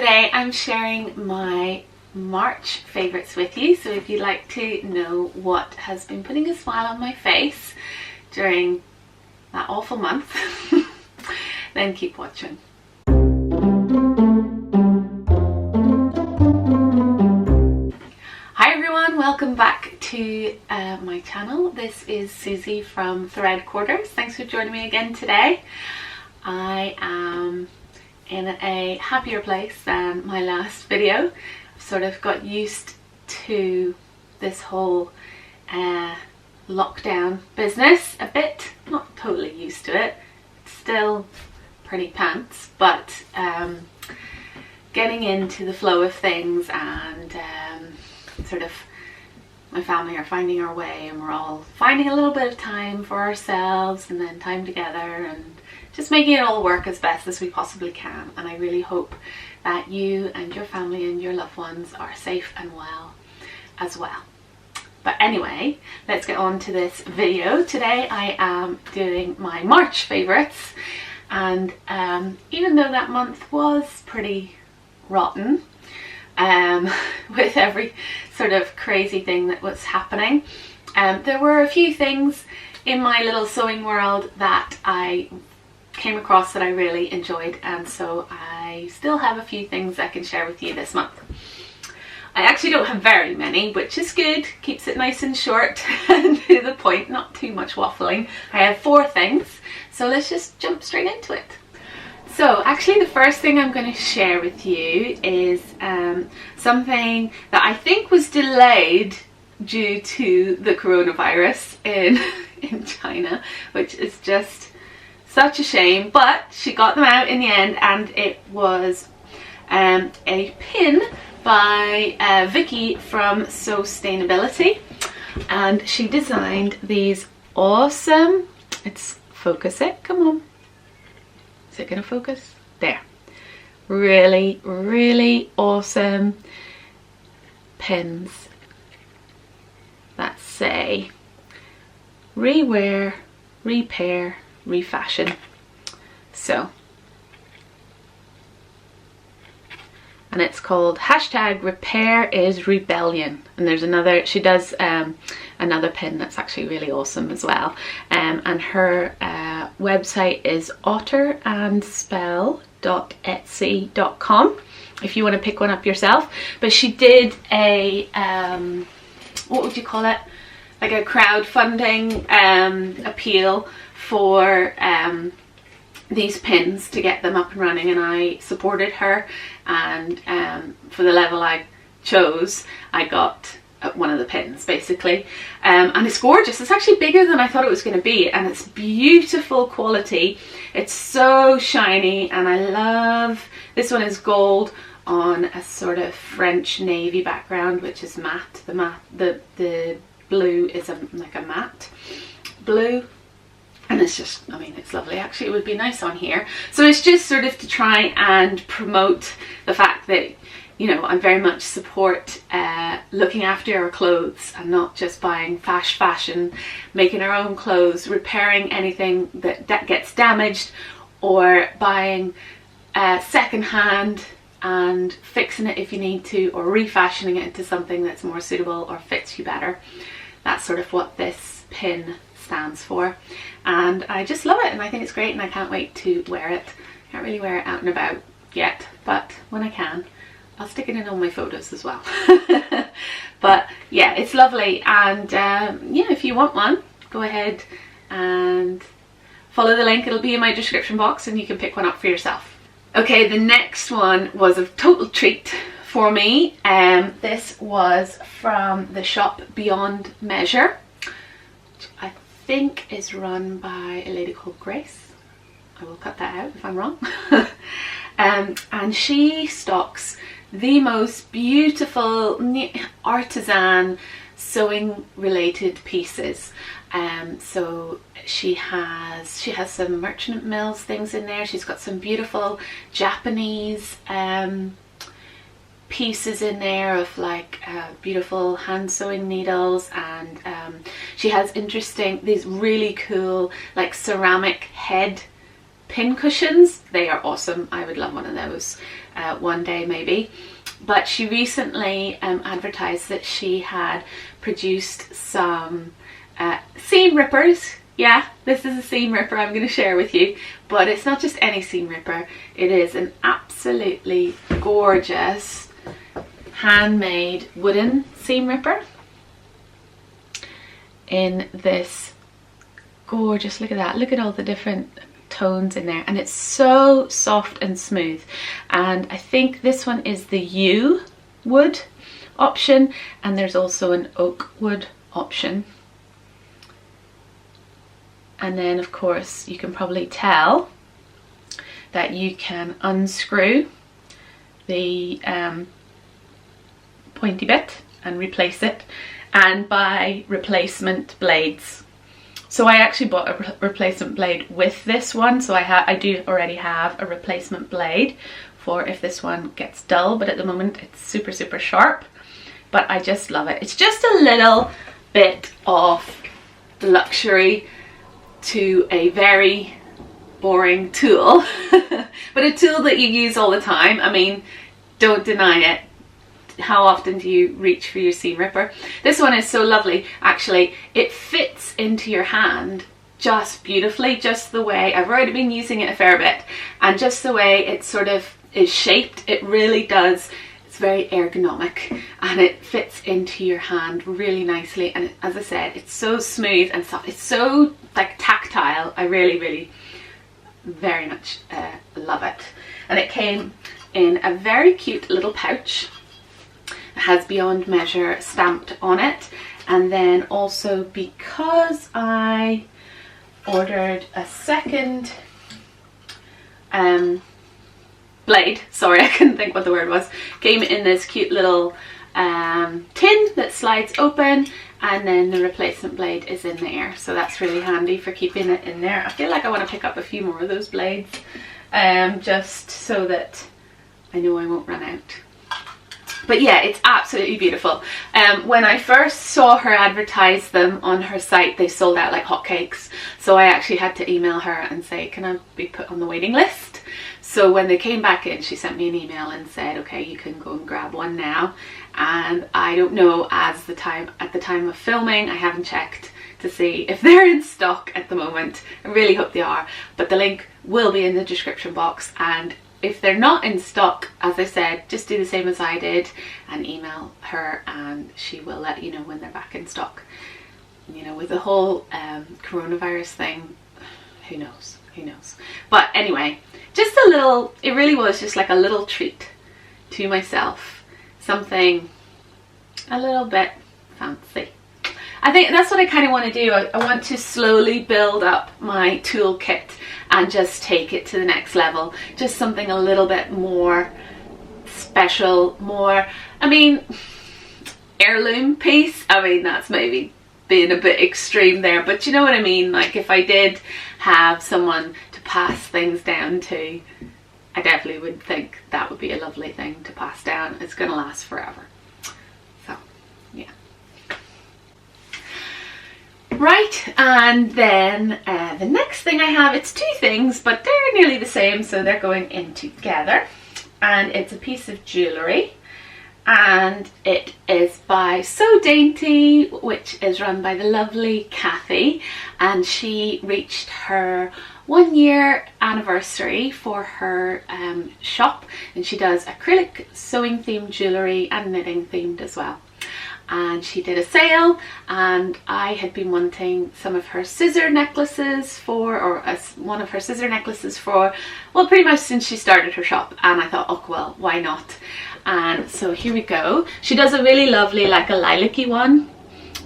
Today I'm sharing my March favourites with you, so if you'd like to know what has been putting a smile on my face during that awful month, then keep watching. Hi everyone, welcome back to my channel. This is Susie from Thread Quarters. Thanks for joining me again today. I am in a happier place than my last video. I've sort of got used to this whole lockdown business a bit. Not totally used to it. It's still pretty pants, but getting into the flow of things, and sort of my family are finding our way, and we're all finding a little bit of time for ourselves and then time together, and just making it all work as best as we possibly can. And I really hope that you and your family and your loved ones are safe and well as well. But anyway, let's get on to this video. Today I am doing my March favourites, and even though that month was pretty rotten with every sort of crazy thing that was happening, there were a few things in my little sewing world that I came across that I really enjoyed, and so I still have a few things I can share with you this month. I actually don't have very many, which is good, keeps it nice and short and to the point, not too much waffling. I have 4 things, so let's just jump straight into it. So actually the first thing I'm going to share with you is something that I think was delayed due to the coronavirus in China, which is just such a shame, but she got them out in the end, and it was a pin by Vicky from Sustainability, and she designed these awesome, focus it, come on, is it gonna focus? There. Really awesome pins that say rewear, repair, refashion. So, and it's called #RepairIsRebellion, and there's another, she does another pin that's actually really awesome as well, and her website is otterandspell.etsy.com if you want to pick one up yourself. But she did a what would you call it, like a crowdfunding appeal for these pins to get them up and running, and I supported her, and for the level I chose I got one of the pins basically, and it's gorgeous. It's actually bigger than I thought it was going to be, and it's beautiful quality. It's so shiny, and I love this one. Is gold on a sort of French navy background, which is matte. The blue is like a matte blue, and it's just, I mean, it's lovely. Actually, it would be nice on here. So it's just sort of to try and promote the fact that, you know, I very much support looking after our clothes and not just buying fast fashion, making our own clothes, repairing anything that gets damaged, or buying second hand and fixing it if you need to, or refashioning it into something that's more suitable or fits you better. That's sort of what this pin stands for, and I just love it, and I think it's great, and I can't wait to wear it. Can't really wear it out and about yet, but when I can, I'll stick it in all my photos as well. But yeah, it's lovely, and yeah, if you want one, go ahead and follow the link. It'll be in my description box, and you can pick one up for yourself. Okay, the next one was a total treat for me. This was from the shop Beyond Measure, which I think is run by a lady called Grace. I will cut that out if I'm wrong. And she stocks the most beautiful artisan sewing related pieces. So she has some merchant mills things in there. She's got some beautiful Japanese pieces in there of like beautiful hand sewing needles, and she has these really cool like ceramic head pin cushions. They are awesome. I would love one of those one day maybe. But she recently advertised that she had produced some seam rippers. Yeah, this is a seam ripper I'm going to share with you, but it's not just any seam ripper. It is an absolutely gorgeous handmade wooden seam ripper in this gorgeous, look at that, look at all the different tones in there, and it's so soft and smooth. And I think this one is the yew wood option, and there's also an oak wood option. And then of course you can probably tell that you can unscrew the pointy bit and replace it, and buy replacement blades. So I actually bought a replacement blade with this one, so I do already have a replacement blade for if this one gets dull, but at the moment it's super sharp. But I just love it. It's just a little bit of luxury to a very boring tool, but a tool that you use all the time. I mean, don't deny it. How often do you reach for your seam ripper? This one is so lovely, actually. It fits into your hand just beautifully, just the way, I've already been using it a fair bit, and just the way it sort of is shaped, it really does. It's very ergonomic and it fits into your hand really nicely, and as I said, it's so smooth and soft. It's so like tactile. I really very much love it. And it came in a very cute little pouch. It has Beyond Measure stamped on it, and then also because I ordered a second blade, sorry I couldn't think what the word was, came in this cute little tin that slides open, and then the replacement blade is in there, so that's really handy for keeping it in there. I feel like I want to pick up a few more of those blades, just so that I know I won't run out. But yeah, it's absolutely beautiful. When I first saw her advertise them on her site, they sold out like hotcakes, so I actually had to email her and say, can I be put on the waiting list? So when they came back in, she sent me an email and said, okay, you can go and grab one now. And I don't know, at the time of filming, I haven't checked to see if they're in stock at the moment. I really hope they are, but the link will be in the description box, and if they're not in stock, as I said, just do the same as I did and email her, and she will let you know when they're back in stock. You know, with the whole coronavirus thing, who knows, but anyway, just a little, it really was just like a little treat to myself, something a little bit fancy. I think that's what I kind of want to do. I want to slowly build up my toolkit and just take it to the next level. Just something a little bit more special, more, I mean, heirloom piece. I mean, that's maybe being a bit extreme there, but you know what I mean? Like if I did have someone to pass things down to, I definitely would think that would be a lovely thing to pass down. It's going to last forever. So, yeah. Right, and then the next thing I have, it's two things, but they're nearly the same, so they're going in together. And it's a piece of jewellery, and it is by So Dainty, which is run by the lovely Kathy, and she reached her 1 year anniversary for her shop, and she does acrylic sewing themed jewellery and knitting themed as well. And she did a sale, and I had been wanting some of her scissor necklaces one of her scissor necklaces for, well, pretty much since she started her shop, and I thought, oh well, why not? And so here we go. She does a really lovely, like a lilac-y one,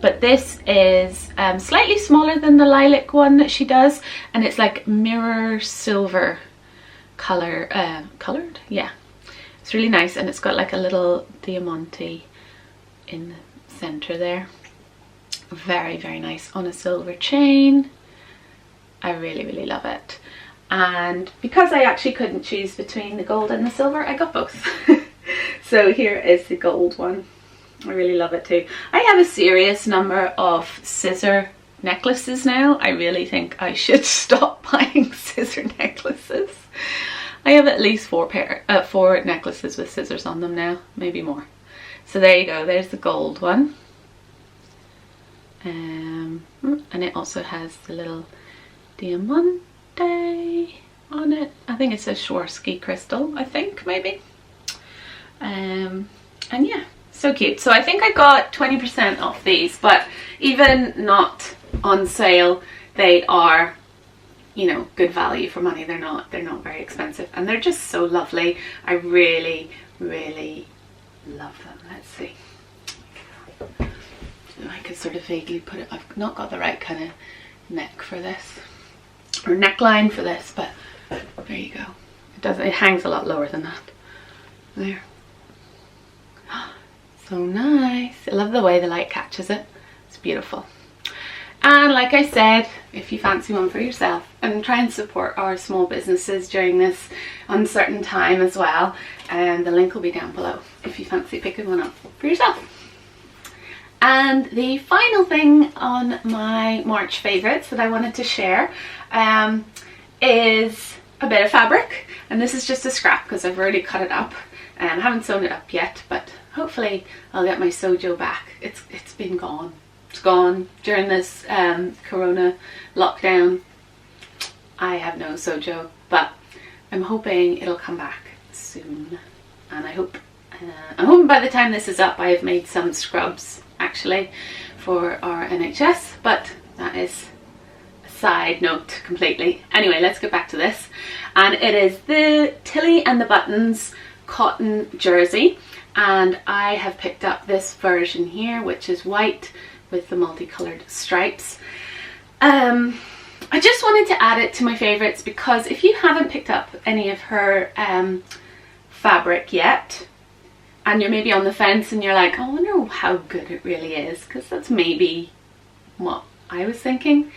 but this is slightly smaller than the lilac one that she does, and it's like mirror silver colored, yeah, it's really nice, and it's got like a little diamante in the center there. Very nice on a silver chain. I really love it, and because I actually couldn't choose between the gold and the silver, I got both. So here is the gold one. I really love it too. I have a serious number of scissor necklaces now. I really think I should stop buying scissor necklaces. I have at least four necklaces with scissors on them now, maybe more. So there you go, there's the gold one. And it also has the little diamante on it. I think it says Swarovski crystal, I think, maybe. And yeah, so cute. So I think I got 20% off these, but even not on sale, they are, you know, good value for money. They're not very expensive, and they're just so lovely. I really, really love them. Let's see. I could sort of vaguely put it, I've not got the right kind of neck for this, or neckline for this, but there you go. It hangs a lot lower than that. There. So nice. I love the way the light catches it. It's beautiful. And like I said, if you fancy one for yourself, and try and support our small businesses during this uncertain time as well, and the link will be down below if you fancy picking one up for yourself. And the final thing on my March favourites that I wanted to share is a bit of fabric, and this is just a scrap because I've already cut it up. I haven't sewn it up yet, but hopefully I'll get my sojo back. It's been gone. It's gone during this corona lockdown. I have no sojo, but I'm hoping it'll come back soon, and I'm hoping by the time this is up I have made some scrubs actually for our NHS, but that is a side note completely. Anyway, let's get back to this, and it is the Tilly and the Buttons cotton jersey, and I have picked up this version here, which is white with the multicolored stripes. I just wanted to add it to my favorites because if you haven't picked up any of her fabric yet, and you're maybe on the fence and you're like, I wonder how good it really is, because that's maybe what I was thinking.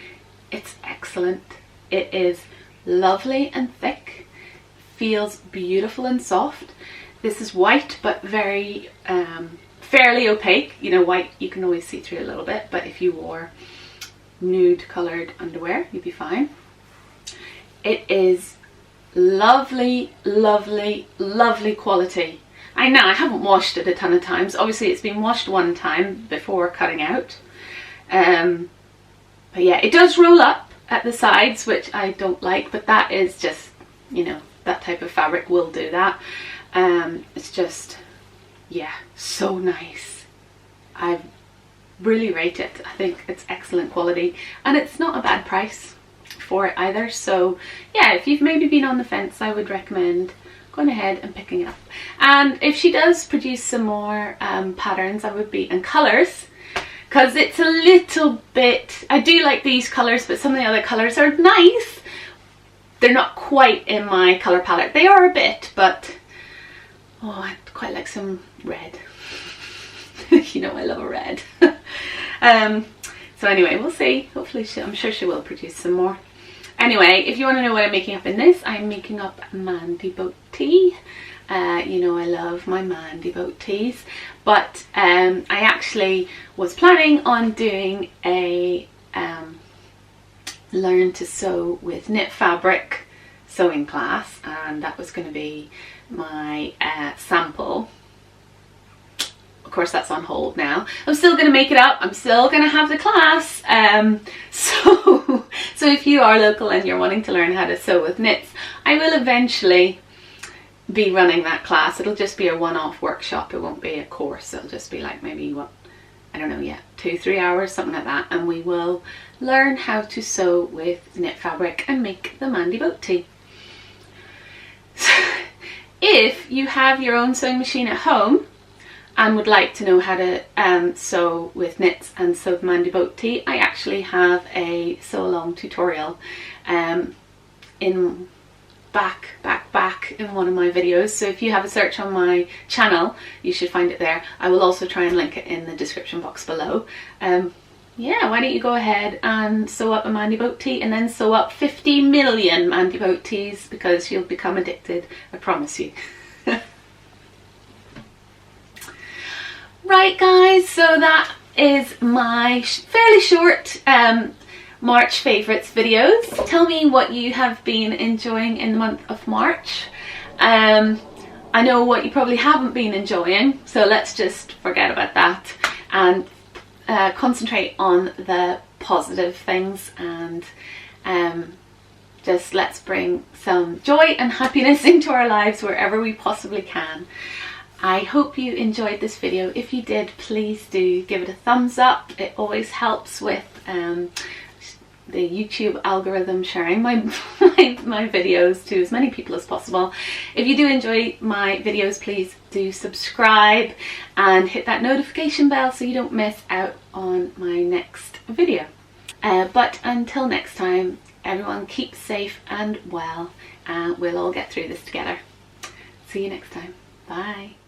It's excellent. It is lovely and thick, feels beautiful and soft. This is white but very fairly opaque. You know, white you can always see through a little bit, but if you wore nude coloured underwear you'd be fine. It is lovely, lovely, lovely quality. I know I haven't washed it a ton of times. Obviously it's been washed one time before cutting out. But yeah, it does roll up at the sides, which I don't like, but that is just, you know, that type of fabric will do that. It's just, yeah, so nice. I really rate it. I think it's excellent quality, and it's not a bad price for it either. So yeah, if you've maybe been on the fence, I would recommend going ahead and picking it up. And if she does produce some more patterns, I would be, and colours, because it's a little bit, I do like these colours, but some of the other colours are nice. They're not quite in my colour palette. They are a bit, but oh, I'd quite like some red. You know I love a red. So anyway, we'll see. Hopefully I'm sure she will produce some more. Anyway, if you want to know what I'm making up in this, I'm making up Mandy boat tea. You know I love my Mandy boat teas, but I actually was planning on doing a learn to sew with knit fabric sewing class, and that was going to be my sample. Of course that's on hold now. I'm still going to make it up. I'm still going to have the class. So if you are local and you're wanting to learn how to sew with knits, I will eventually be running that class. It'll just be a one-off workshop. It won't be a course. It'll just be like maybe, what, I don't know yet, 2-3 hours, something like that. And we will learn how to sew with knit fabric and make the Mandy boat tea. If you have your own sewing machine at home and would like to know how to sew with knits and sew the Mandy boat tea, I actually have a sew along tutorial in back in one of my videos. So if you have a search on my channel, you should find it there. I will also try and link it in the description box below. Yeah, why don't you go ahead and sew up a Mandy boat tea, and then sew up 50 million Mandy boat teas, because you'll become addicted, I promise you. Right guys, so that is my fairly short March favourites videos. Tell me what you have been enjoying in the month of March. I know what you probably haven't been enjoying, so let's just forget about that and concentrate on the positive things, and just let's bring some joy and happiness into our lives wherever we possibly can. I hope you enjoyed this video. If you did, please do give it a thumbs up. It always helps with the YouTube algorithm sharing my videos to as many people as possible. If you do enjoy my videos, please do subscribe and hit that notification bell so you don't miss out on my next video. But until next time, everyone keep safe and well, and we'll all get through this together. See you next time. Bye.